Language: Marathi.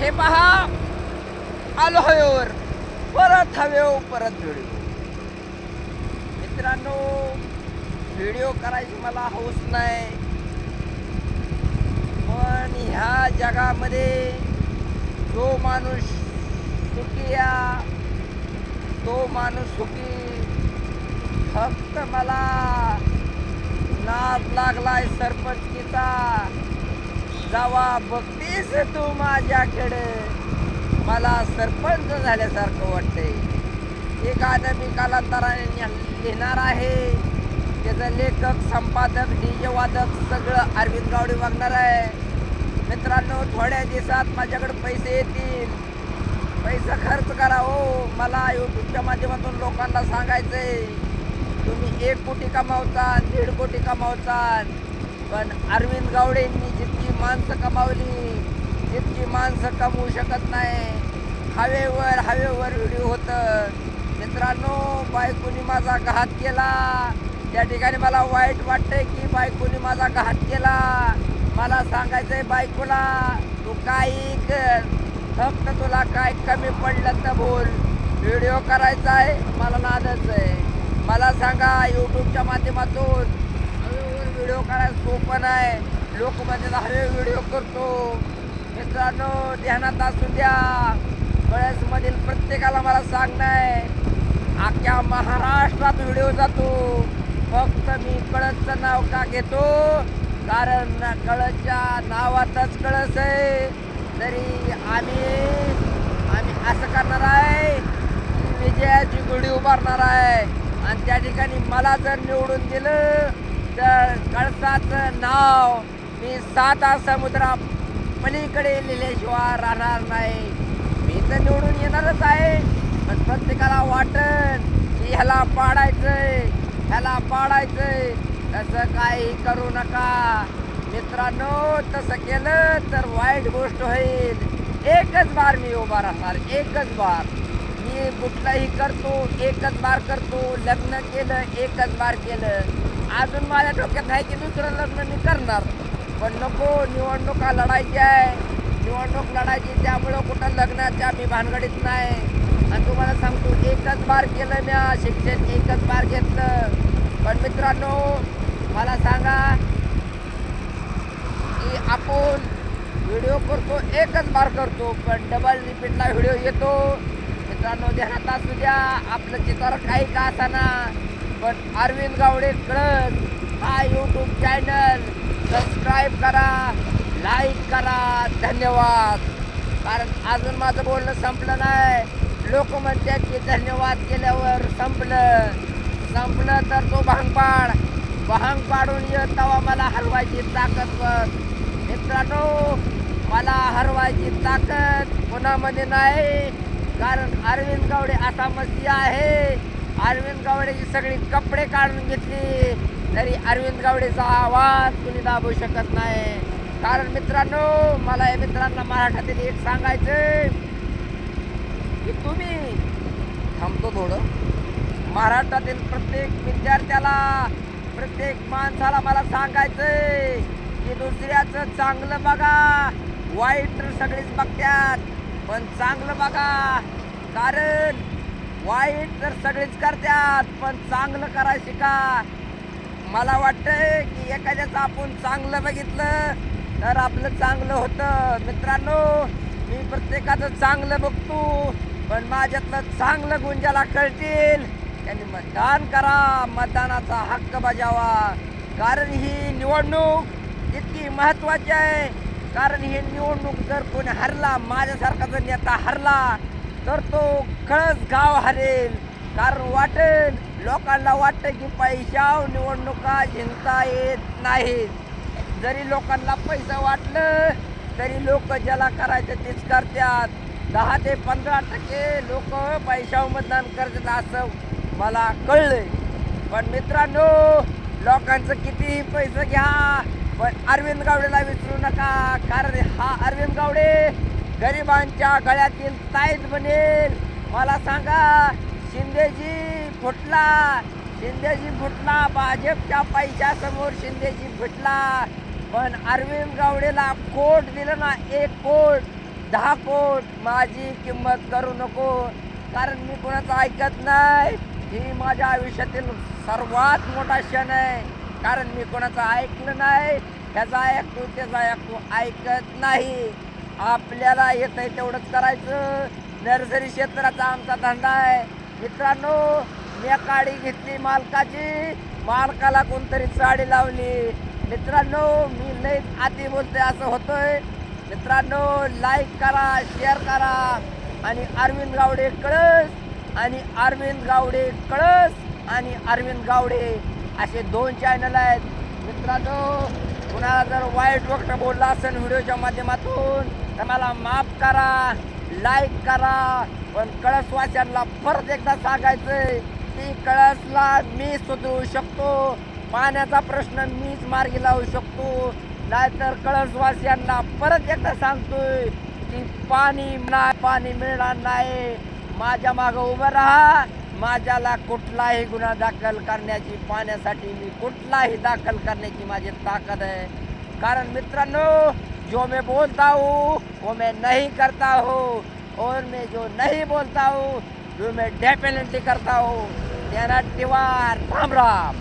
हे पहा, आलो हवेवर, परत हवेवर परत व्हिडिओ. मित्रांनो, व्हिडिओ करायची मला हौस नाही, पण ह्या जगामध्ये जो माणूस सुखी तो माणूस सुखी. फक्त मला नाद लागलाय सरपंचकीचा. जावा बघतीस तू माझ्याकडे, मला सरपंच झाल्यासारखं वाटतंय. हे गाणं मी कालांतराने लिहिणार आहे. त्याचं लेखक, संपादक, डीजे वादक सगळं अरविंद गावडे वागणार आहे. मित्रांनो, थोड्या दिवसात माझ्याकडे पैसे येतील. पैसा खर्च करा हो. मला यूट्यूबच्या माध्यमातून लोकांना सांगायचंय, तुम्ही 1 कोटी कमावता, 1.5 कोटी कमावता, पण अरविंद गावडेंनी जितकी माणसं कमावली तितकी माणसं कमवू शकत नाही. हवेवर व्हिडिओ होतं. मित्रांनो, बायकोनी माझा घात केला. त्या ठिकाणी मला वाईट वाटतंय की बायकोनी माझा घात केला. मला सांगायचंय बायकोला, तू काही कर, फक्त तुला काय कमी पडलं तर बोल. व्हिडिओ करायचा आहे, मला नादच आहे. मला सांगा, यूट्यूबच्या माध्यमातून हवेवर व्हिडिओ करायला सोपं नाही. लोक म्हणजे हवे व्हिडिओ करतो. मित्रांनो, ध्यानात असू द्या. कळसमधील प्रत्येकाला मला सांगणं, अख्ख्या महाराष्ट्रात व्हिडिओ जातो. फक्त मी कळसचं नाव का घेतो, कारण कळसच्या नावातच कळस आहे. तरी आम्ही असं करणार आहे की विजयाची गुढी उभारणार आहे. आणि त्या ठिकाणी मला जर निवडून दिलं तर कळसाचं नाव मी 7 समुद्रा पलीकडे लिहिल्याशिवाय राहणार नाही. मी तर निवडून येणारच आहे, पण प्रत्येकाला वाटन की ह्याला पाडायचंय. तसं काही करू नका मित्रांनो. तसं केलं तर वाईट गोष्ट होईल. एकच बार मी उभा राहणार, एकच बार. मी कुठलाही करतो, एकच बार करतो. लग्न केलं, एकच बार केलं. अजून माझ्या डोक्यात आहे की दुसरं लग्न मी करणार, पण नको. निवडणुका लढायची आहे, निवडणूक लढायची, त्यामुळं कुठं लग्नाच्या मी भानगडीत नाही. आणि तुम्हाला सांगतो, एकच बार केलं मी शिक्षण, एकच बार घेतलं. पण मित्रांनो, मला सांगा की आपण व्हिडिओ करतो, एकच बार करतो, पण डबल रिपीटला व्हिडिओ येतो. मित्रांनो, ध्यानात असू द्या. आपलं चित्र काही का असाना, पण अरविंद गावडे कळस हा यूट्यूब चॅनल सबस्क्राईब करा, लाईक करा. धन्यवाद. कारण अजून माझं बोलणं संपलं नाही. लोक म्हणतात की धन्यवाद केल्यावर संपलं तर तो भांग पाडून ये, तेव्हा मला हरवायची ताकद बघ. मित्रांनो, मला हरवायची ताकद कोणामध्ये नाही, कारण अरविंद गावडे असा मस्ती आहे. अरविंद गावडेची सगळी कपडे काढून घेतली तरी अरविंद गावडेचा आवाज कुणी दाबू शकत नाही. कारण मित्रांनो, मला या मित्रांना मराठातील एक सांगायचंय की तुम्ही, थांबतो थोडं, महाराष्ट्रातील प्रत्येक विद्यार्थ्याला, प्रत्येक माणसाला मला सांगायचंय की दुसऱ्याचं चांगलं बघा. वाईट तर सगळीच बघतात, पण चांगलं बघा. कारण वाईट तर सगळीच करतात, पण चांगलं करायला शिका. मला वाटतंय की एखाद्याचं आपण चांगलं बघितलं तर आपलं चांगलं होतं. मित्रांनो, मी प्रत्येकाचं चांगलं बघतो, पण माझ्यातलं चांगलं गुण ज्याला कळतील त्यांनी मतदान करा, मतदानाचा हक्क बजावा. कारण ही निवडणूक इतकी महत्त्वाची आहे. कारण ही निवडणूक जर कोणी हरला, माझ्यासारखा जर नेता हरला, तर तो कळस गाव हरेल. कारण लोकांना वाटतं की पैशावर निवडणुका जिंकता येत नाहीत. जरी लोकांना पैसा वाटलं तरी लोक ज्याला करायचं तेच करतात. 10 ते 15% लोक पैशावर मतदान करतात असं मला कळलंय. पण मित्रांनो, लोकांचं कितीही पैसे घ्या, पण अरविंद गावडेला विसरू नका. कारण हा अरविंद गावडे गरिबांच्या गळ्यातील ताईत बनेल. मला सांगा, शिंदेजी फुटला, भाजपच्या पैशासमोर शिंदेजी फुटला, पण अरविंद गावडेला कोट दिलं ना, 1 कोट. 10 कोट माझी किंमत करू नको, कारण मी कोणाचं ऐकत नाही. ही माझ्या आयुष्यातील सर्वात मोठा क्षण आहे, कारण मी कोणाचं ऐकलं नाही. त्याचा ऐकतो त्याचा ऐकतो, ऐकत नाही. आपल्याला येतंय तेवढंच करायचं. नर्सरी क्षेत्राचा आमचा धंदा आहे मित्रांनो. मी काडी घेतली मालकाची, मालकाला कोणतरी साडी लावली. मित्रांनो मी लय आधी बोलतोय असं होतंय. मित्रांनो लाईक करा, शेअर करा. आणि अरविंद गावडे कळस आणि अरविंद गावडे कळस आणि अरविंद गावडे असे 2 चॅनल आहेत मित्रांनो. कुणाला जर वाईट गोष्ट बोलला असेल व्हिडिओच्या माध्यमातून तर मला माफ करा, लाईक करा. पण कळसवाशांना परत एकदा सांगायचंय की कळसला मी सुधरू शकतो. पाण्याचा प्रश्न मीच मार्गी लावू शकतो. नाहीतर कळसवासियांना परत एकदा सांगतोय की पाणी मिळणार नाही. माझ्या मागं उभं राहा. माझ्याला कुठलाही गुन्हा दाखल करण्याची, पाण्यासाठी मी कुठलाही दाखल करण्याची माझी ताकद आहे. कारण मित्रांनो जो मैं बोलता हूँ वो मैं नहीं करता हूँ, और मैं जो नहीं बोलता हूँ वो मैं डेफिनेटली करता हूँ. ध्यानात ठेवा. राम राम.